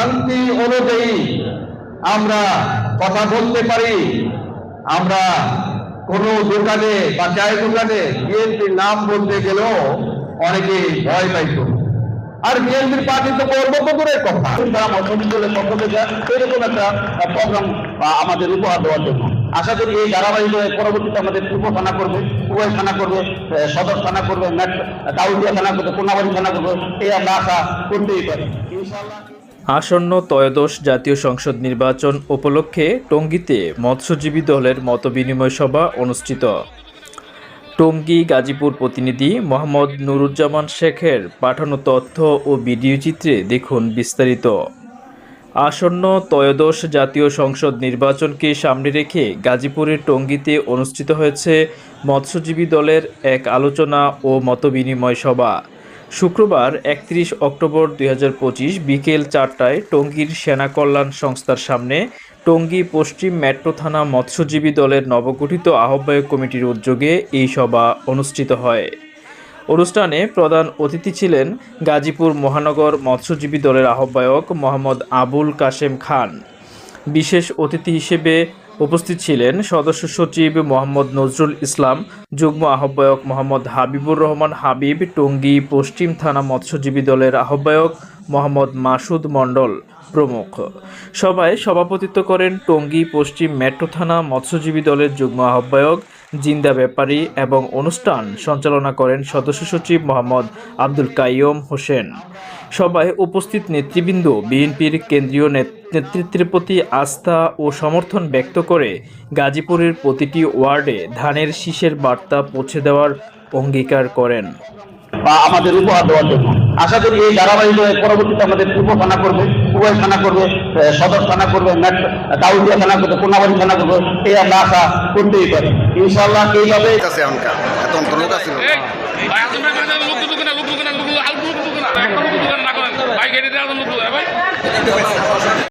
শান্তি অনুযায়ী আমরা কথা বলতে পারি। আমরা কোনো দোকানে বা চায়ের দোকানে বিএনপির নাম বলতে গেলেও অনেকে ভয় পাইত। আর বিএনপির পার্টি তো করবো তো দূরের কথা, মসজিদের পক্ষ থেকে এরকম একটা প্রোগ্রাম আমাদের উপহার দেওয়ার জন্য আশা করি এই ধারাবাহিক পরবর্তীতে আমাদের পূর্ব থানা করবে, উভয় থানা করবে, সদর থানা করবে, দাউদিয়া থানা করবে, কোনাবাড়ি থানা করবে, এই আমরা আশা করতেই পারি ইনশাআল্লাহ। আসন্ন ত্রয়োদশ জাতীয় সংসদ নির্বাচন উপলক্ষে টঙ্গীতে মৎস্যজীবী দলের মতবিনিময় সভা অনুষ্ঠিত। টঙ্গী গাজীপুর প্রতিনিধি মোহাম্মদ নুরুজ্জামান শেখের পাঠানো তথ্য ও ভিডিও চিত্রে দেখুন বিস্তারিত। আসন্ন ত্রয়োদশ জাতীয় সংসদ নির্বাচনকে সামনে রেখে গাজীপুরের টঙ্গীতে অনুষ্ঠিত হয়েছে মৎস্যজীবী দলের এক আলোচনা ও মতবিনিময় সভা। শুক্রবার 31 অক্টোবর 2025 বিকেল 4টায় টঙ্গীর সেনা কল্যাণ সংস্থার সামনে টঙ্গী পশ্চিম মেট্রো থানা মৎস্যজীবী দলের নবগঠিত আহ্বায়ক কমিটির উদ্যোগে এই সভা অনুষ্ঠিত হয়। অনুষ্ঠানে প্রধান অতিথি ছিলেন গাজীপুর মহানগর মৎস্যজীবী দলের আহ্বায়ক মোহাম্মদ আবুল কাশেম খান। বিশেষ অতিথি হিসেবে উপস্থিত ছিলেন সদস্য সচিব মোহাম্মদ নজরুল ইসলাম, যুগ্ম আহ্বায়ক মোহাম্মদ হাবিবুর রহমান হাবিব, টঙ্গী পশ্চিম থানা মৎস্যজীবী দলের আহ্বায়ক মোহাম্মদ মাসুদ মণ্ডল প্রমুখ। সভায় সভাপতিত্ব করেন টঙ্গী পশ্চিম মেট্রো থানা মৎস্যজীবী দলের যুগ্ম আহ্বায়ক জিন্দা ব্যাপারী এবং অনুষ্ঠান সঞ্চালনা করেন সদস্য সচিব মোহাম্মদ আব্দুল কাইয়ুম হোসেন। সভায় উপস্থিত নেতৃবৃন্দ বিএনপির কেন্দ্রীয় নেতৃত্বের প্রতি আস্থা ও সমর্থন ব্যক্ত করে গাজীপুরের প্রতিটি ওয়ার্ডে ধানের শীষের বার্তা পৌঁছে দেওয়ার অঙ্গীকার করেন। আমাদের উপহার দেওয়ার জন্য আশা করি এই ধারাবাহিক পরবর্তীতে আমাদের পূর্ব থানা করবে, উভয় থানা করবে, সদর থানা করবে, দাউদিয়া থানা করবে, কোনাবাড়ি থানা করবে, এই আমরা আশা করতেই পারি ইনশাআল্লাহ। এইভাবে